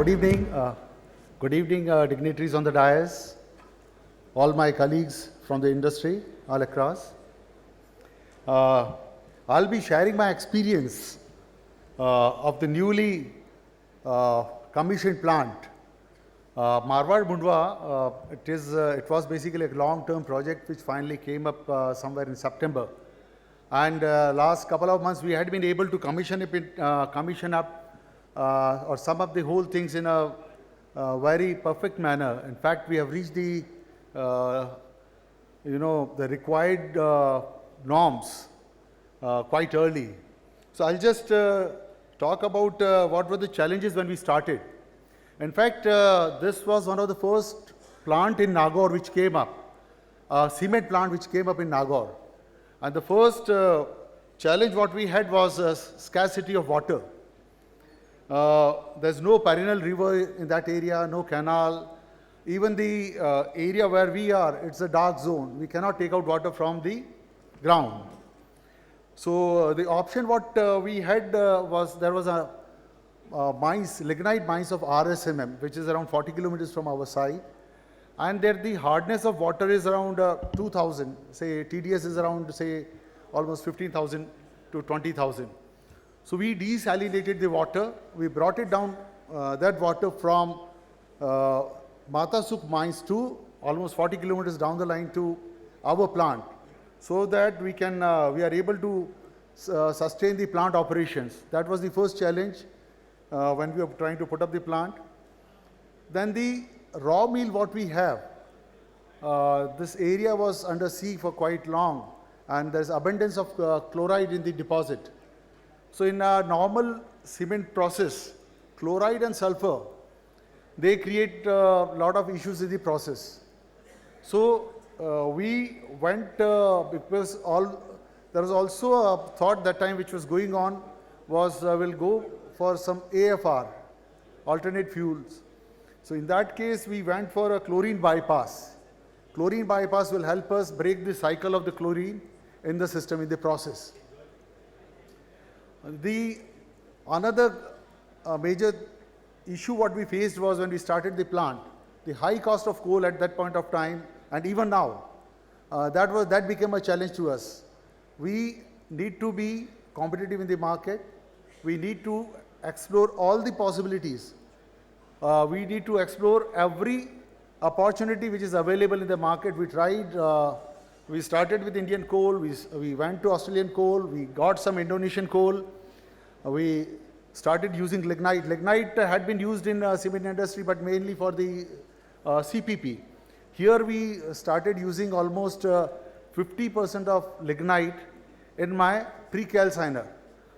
Good evening. Dignitaries on the dais, all my colleagues from the industry all across. I'll be sharing my experience of the newly commissioned plant. Marwar Mundwa, it was basically a long-term project which finally came up somewhere in September. And last couple of months we had been able to commission up or sum up the whole things in a very perfect manner. In fact, we have reached the the required norms quite early. So I'll just talk about what were the challenges when we started. In fact, this was one of the first plant in Nagaur which came up, a cement plant which came up in Nagaur. And the first challenge what we had was scarcity of water. There's no perennial river in that area, no canal. Even the area where we are, it's a dark zone. We cannot take out water from the ground. So the option what we had was there was a lignite mines of RSMM, which is around 40 kilometers from our side. And there the hardness of water is around 2000, say TDS is around say almost 15,000 to 20,000. So we desalinated the water, we brought it down that water from Matasuk mines to almost 40 kilometers down the line to our plant, so that we are able to sustain the plant operations. That was the first challenge when we were trying to put up the plant. Then the raw meal what we have, this area was under sea for quite long, and there's abundance of chloride in the deposit. So in a normal cement process, chloride and sulfur, they create a lot of issues in the process. So we went, because there was also a thought that time which was going on was we'll go for some AFR, alternate fuels. So in that case, we went for a chlorine bypass. Chlorine bypass will help us break the cycle of the chlorine in the system, in the process. Another major issue what we faced was when we started the plant, the high cost of coal at that point of time, and even now, that became a challenge to us. We need to be competitive in the market. We need to explore all the possibilities. We need to explore every opportunity which is available in the market. We tried, we started with Indian coal, we went to Australian coal, we got some Indonesian coal, we started using lignite. Lignite had been used in cement industry, but mainly for the CPP. Here we started using almost 50% of lignite in my pre-calciner.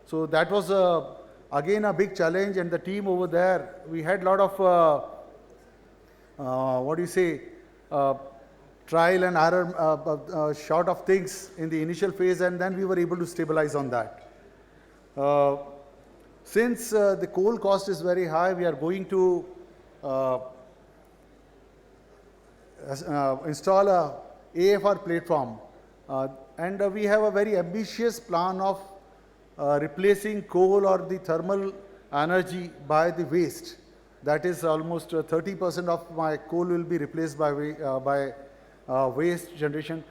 So that was again a big challenge, and the team over there, we had a lot of trial and error sort of things in the initial phase, and then we were able to stabilize on that. Since the coal cost is very high, we are going to install a AFR platform, and we have a very ambitious plan of replacing coal or the thermal energy by the waste. That is almost 30% of my coal will be replaced by waste generation,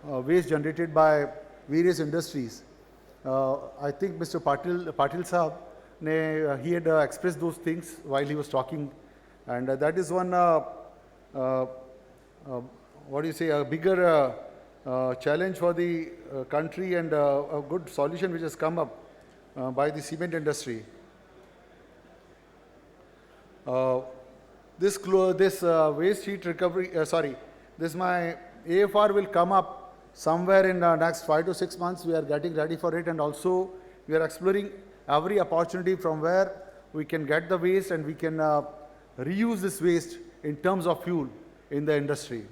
waste generated by various industries. I think Mr. Patil Saab, he had expressed those things while he was talking, and that is one, a bigger challenge for the country, and a good solution which has come up by the cement industry. This waste heat recovery, this my AFR will come up somewhere in the next 5 to 6 months. We are getting ready for it, and also we are exploring every opportunity from where we can get the waste and we can reuse this waste in terms of fuel in the industry.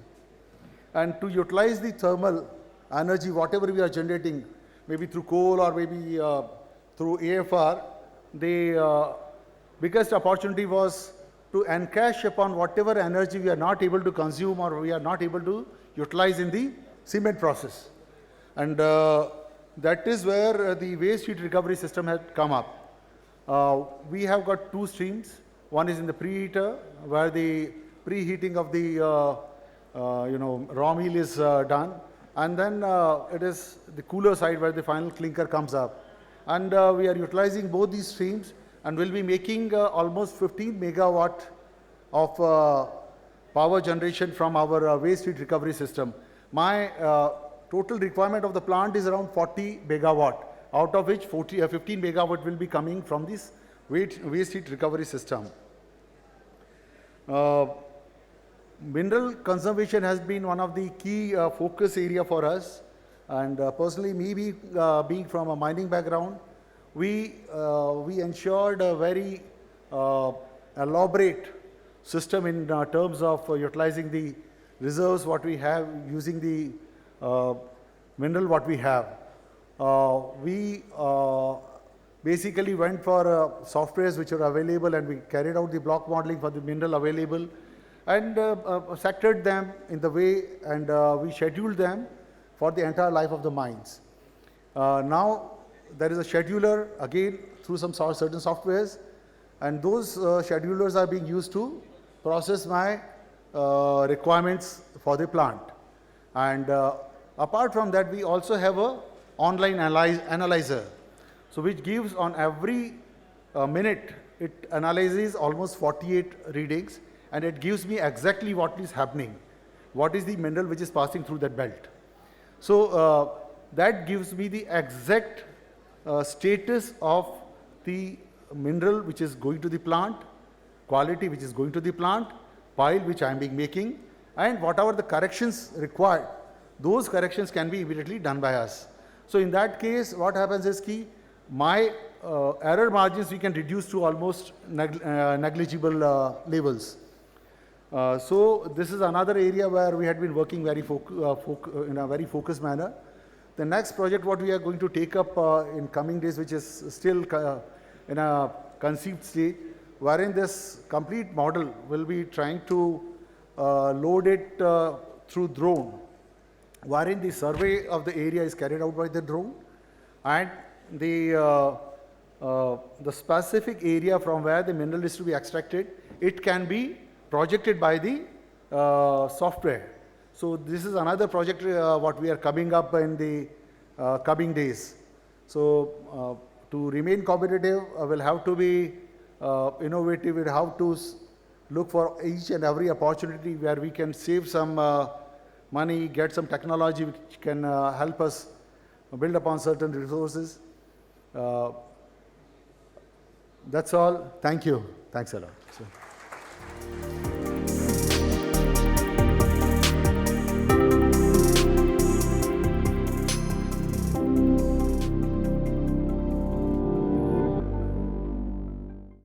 And to utilize the thermal energy, whatever we are generating, maybe through coal or maybe through AFR, the biggest opportunity was to encash upon whatever energy we are not able to consume or we are not able to utilize in the cement process. And that is where the waste heat recovery system had come up. We have got two streams. One is in the preheater, where the preheating of the raw meal is done, and then it is the cooler side where the final clinker comes up. And we are utilizing both these streams, and will be making almost 15 megawatt of power generation from our waste heat recovery system. My total requirement of the plant is around 40 megawatt, out of which 15 megawatt will be coming from this waste heat recovery system. Mineral conservation has been one of the key focus area for us, and personally, me being from a mining background, we ensured a very elaborate system in terms of utilizing the reserves what we have, using the mineral what we have. We basically went for softwares which are available, and we carried out the block modeling for the mineral available, and sectored them in the way, and we scheduled them for the entire life of the mines. Now there is a scheduler again through some certain softwares, and those schedulers are being used to process my requirements for the plant. And apart from that, we also have a online analyzer, so which gives on every minute, it analyzes almost 48 readings, and it gives me exactly what is happening, what is the mineral which is passing through that belt. So that gives me the exact status of the mineral which is going to the plant, quality which is going to the plant, pile which I am making, and whatever the corrections required, those corrections can be immediately done by us. So in that case, what happens is that my error margins we can reduce to almost negligible levels. So this is another area where we had been working very in a very focused manner. The next project what we are going to take up in coming days, which is still in a conceived stage, wherein this complete model will be trying to load it through drone, wherein the survey of the area is carried out by the drone, and the specific area from where the mineral is to be extracted, it can be projected by the software. So this is another project what we are coming up in the coming days. So to remain competitive, we'll have to be innovative. We'll have to look for each and every opportunity where we can save some money, get some technology which can help us build upon certain resources. That's all. Thank you. Thanks a lot. So.